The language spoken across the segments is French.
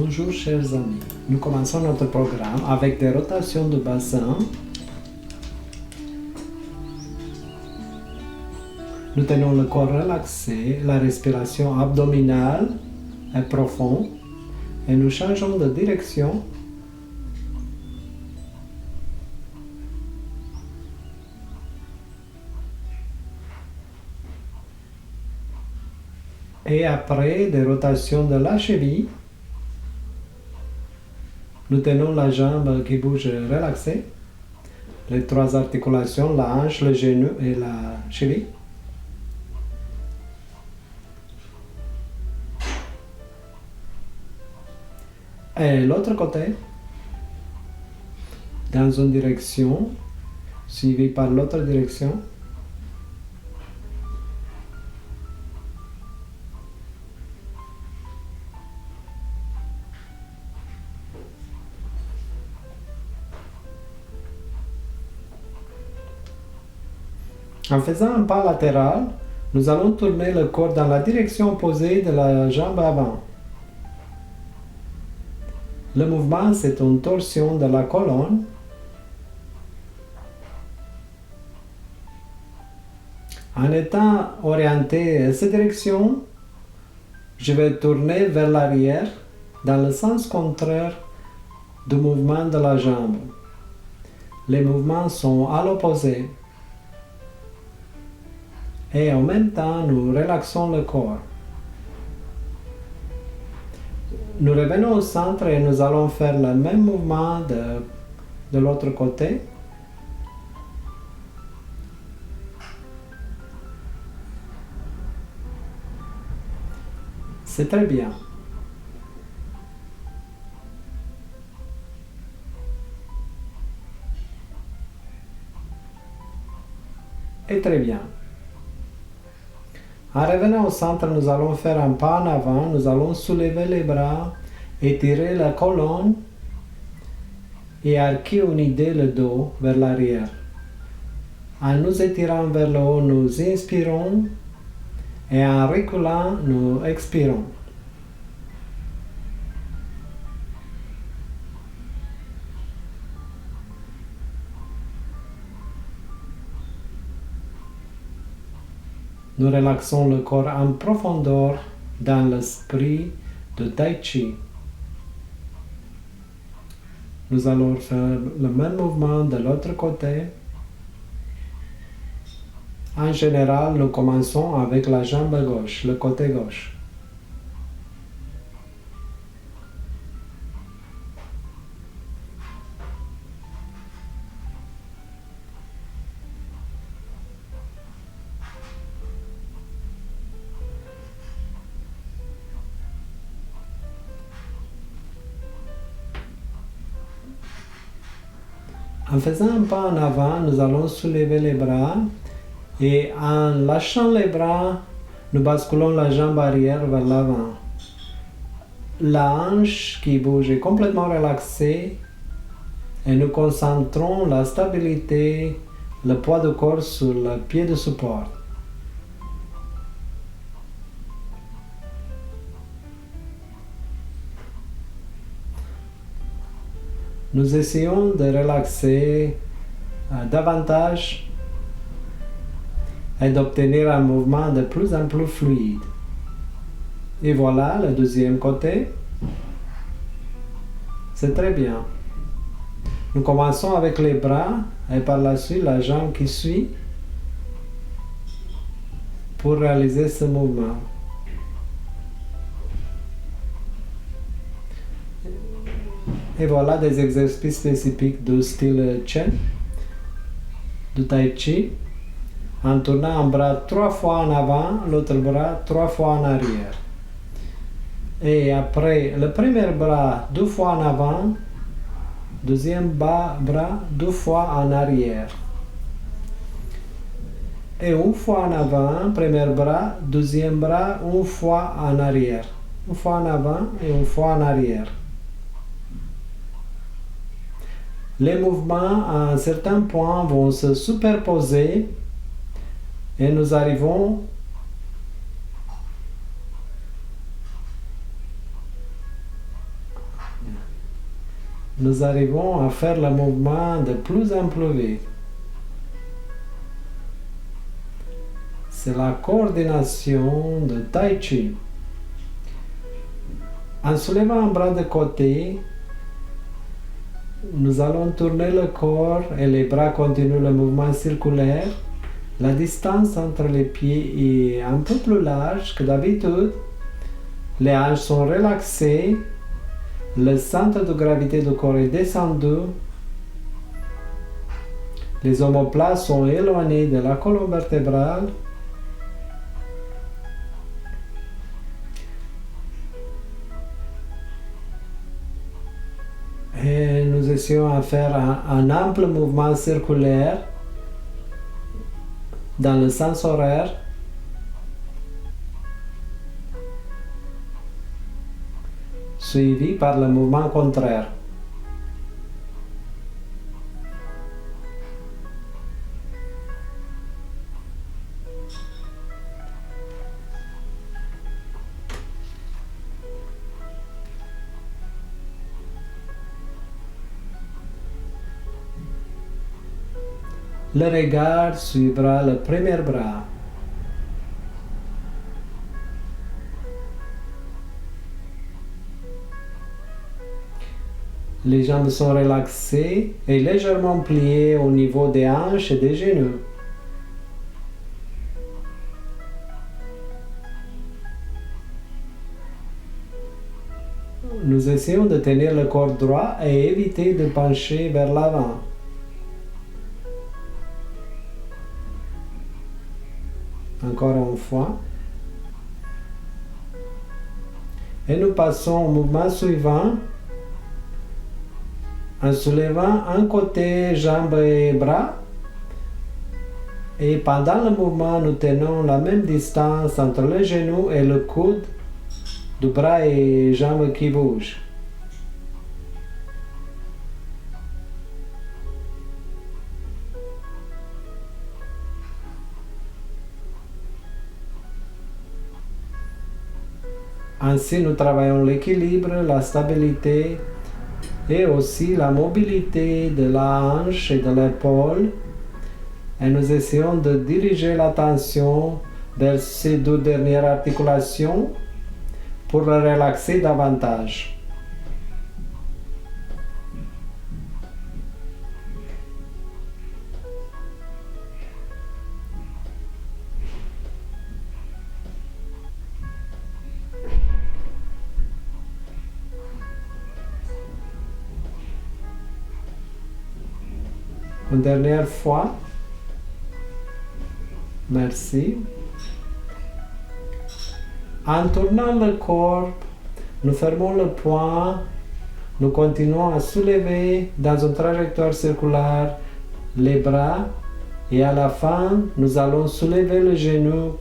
Bonjour chers amis, nous commençons notre programme avec des rotations de bassin. Nous tenons le corps relaxé, la respiration abdominale est profonde et nous changeons de direction. Et après des rotations de la cheville, nous tenons la jambe qui bouge relaxée, les trois articulations, la hanche, le genou et la cheville. Et l'autre côté, dans une direction, suivi par l'autre direction. En faisant un pas latéral, nous allons tourner le corps dans la direction opposée de la jambe avant. Le mouvement, c'est une torsion de la colonne. En étant orienté à cette direction, je vais tourner vers l'arrière dans le sens contraire du mouvement de la jambe. Les mouvements sont à l'opposé. Et en même temps, nous relaxons le corps. Nous revenons au centre et nous allons faire le même mouvement de l'autre côté. C'est très bien. Et très bien. En revenant au centre, nous allons faire un pas en avant, nous allons soulever les bras, étirer la colonne et arquer une idée le dos vers l'arrière. En nous étirant vers le haut, nous inspirons et en reculant, nous expirons. Nous relaxons le corps en profondeur dans l'esprit de Tai Chi. Nous allons faire le même mouvement de l'autre côté. En général, nous commençons avec la jambe gauche, le côté gauche. En faisant un pas en avant, nous allons soulever les bras et en lâchant les bras, nous basculons la jambe arrière vers l'avant. La hanche qui bouge est complètement relaxée et nous concentrons la stabilité, le poids du corps sur le pied de support. Nous essayons de relaxer davantage et d'obtenir un mouvement de plus en plus fluide. Et voilà le deuxième côté. C'est très bien. Nous commençons avec les bras et par la suite la jambe qui suit pour réaliser ce mouvement. Et voilà des exercices spécifiques du style Chen, du Tai Chi, en tournant un bras 3 fois en avant, l'autre bras 3 fois en arrière. Et après, le premier bras 2 fois en avant, deuxième bras 2 fois en arrière. Et une fois en avant, premier bras, deuxième bras, une fois en arrière. Une fois en avant et une fois en arrière. Les mouvements à un certain point vont se superposer et nous arrivons nous arrivons à faire le mouvement de plus en plus vite. C'est la coordination de Tai Chi. En soulevant un bras de côté, nous allons tourner le corps et les bras continuent le mouvement circulaire. La distance entre les pieds est un peu plus large que d'habitude. Les hanches sont relaxées. Le centre de gravité du corps est descendu. Les omoplates sont éloignés de la colonne vertébrale. Et nous essayons de faire un ample mouvement circulaire dans le sens horaire. Suivi par le mouvement contraire. Le regard suivra le premier bras. Les jambes sont relaxées et légèrement pliées au niveau des hanches et des genoux. Nous essayons de tenir le corps droit et éviter de pencher vers l'avant. Encore une fois. Et nous passons au mouvement suivant. En soulevant un côté, jambes et bras. Et pendant le mouvement, nous tenons la même distance entre le genou et le coude du bras et jambes qui bougent. Ainsi, nous travaillons l'équilibre, la stabilité et aussi la mobilité de la hanche et de l'épaule. Et nous essayons de diriger l'attention vers ces deux dernières articulations pour le relaxer davantage. Une dernière fois. Merci. En tournant le corps, nous fermons le poing, nous continuons à soulever dans une trajectoire circulaire les bras et à la fin, nous allons soulever le genou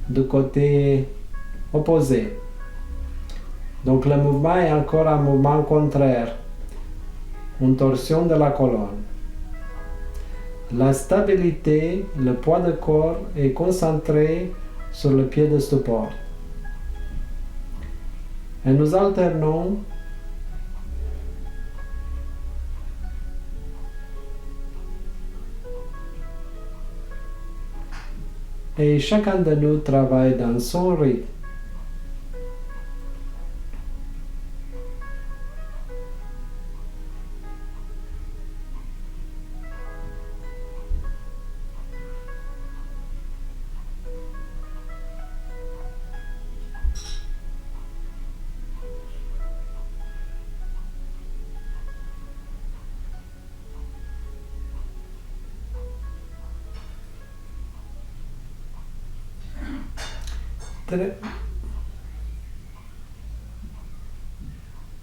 du côté opposé. Donc le mouvement est encore un mouvement contraire, une torsion de la colonne. La stabilité, le poids du corps est concentré sur le pied de support. Et nous alternons et chacun de nous travaille dans son rythme.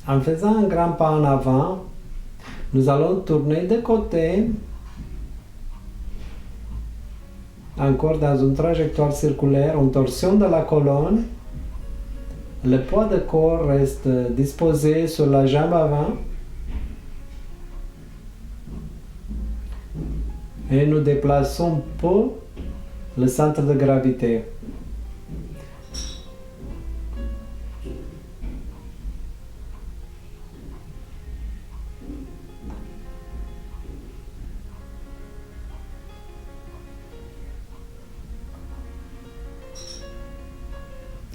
En faisant un grand pas en avant, nous allons tourner de côté, encore dans une trajectoire circulaire, une torsion de la colonne. Le poids du corps reste disposé sur la jambe avant. Et nous déplaçons peu le centre de gravité.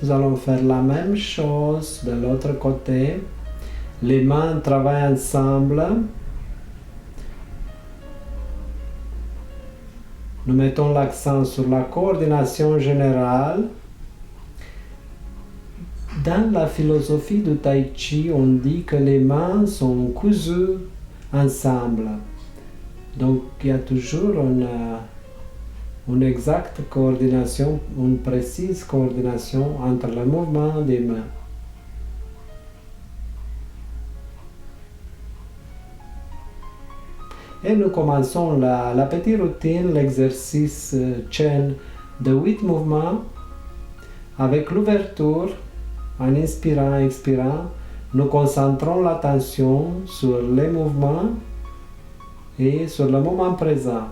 Nous allons faire la même chose de l'autre côté. Les mains travaillent ensemble. Nous mettons l'accent sur la coordination générale. Dans la philosophie du Tai Chi, on dit que les mains sont cousues ensemble. Donc il y a toujours une exacte coordination, une précise coordination entre le mouvement des mains. Et nous commençons la petite routine, l'exercice Chen de 8 mouvements avec l'ouverture. En inspirant, expirant, nous concentrons l'attention sur les mouvements et sur le moment présent.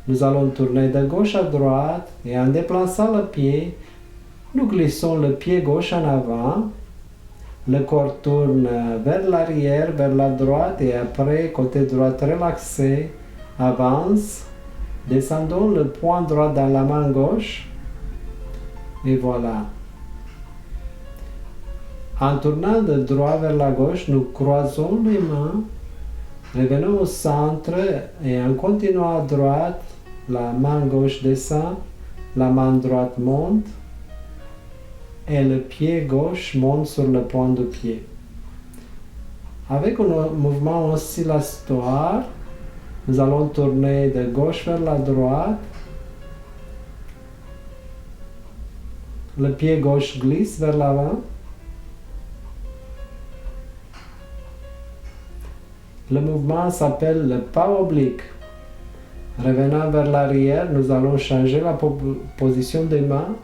Nous allons tourner de gauche à droite et en déplaçant le pied, nous glissons le pied gauche en avant. Le corps tourne vers l'arrière, vers la droite et après, côté droit relaxé, avance. Descendons le poing droit dans la main gauche et voilà. En tournant de droit vers la gauche, nous croisons les mains, revenons au centre et en continuant à droite, la main gauche descend, la main droite monte et le pied gauche monte sur le point du pied. Avec un mouvement oscillatoire, nous allons tourner de gauche vers la droite. Le pied gauche glisse vers l'avant. Le mouvement s'appelle le pas oblique. Revenant vers l'arrière, nous allons changer la position des mains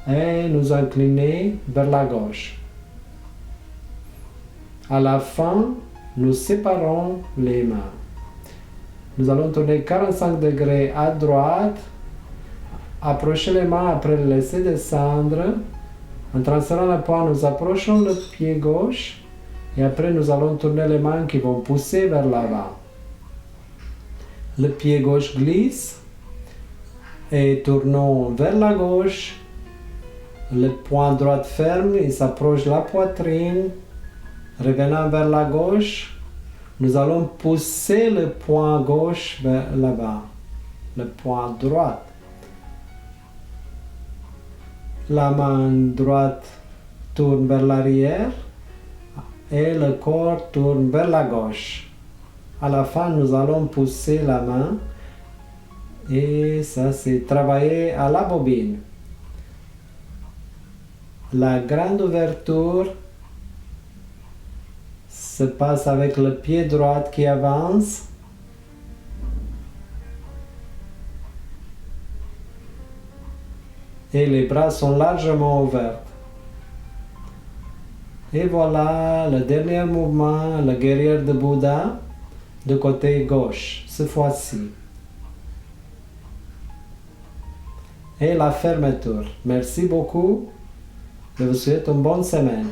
et nous incliner vers la gauche. À la fin, nous séparons les mains. Nous allons tourner 45 degrés à droite, approcher les mains après les laisser descendre. En transférant le poing, nous approchons le pied gauche. Et après, nous allons tourner les mains qui vont pousser vers l'avant. Le pied gauche glisse et tournons vers la gauche. Le poing droit ferme, il s'approche de la poitrine. Revenant vers la gauche, nous allons pousser le poing gauche vers l'avant. Le poing droit. La main droite tourne vers l'arrière. Et le corps tourne vers la gauche. À la fin, nous allons pousser la main et ça c'est travailler à la bobine. La grande ouverture se passe avec le pied droit qui avance. Et les bras sont largement ouverts. Et voilà le dernier mouvement, le guerrier de Bouddha, de côté gauche, cette fois-ci. Et la fermeture. Merci beaucoup. Je vous souhaite une bonne semaine.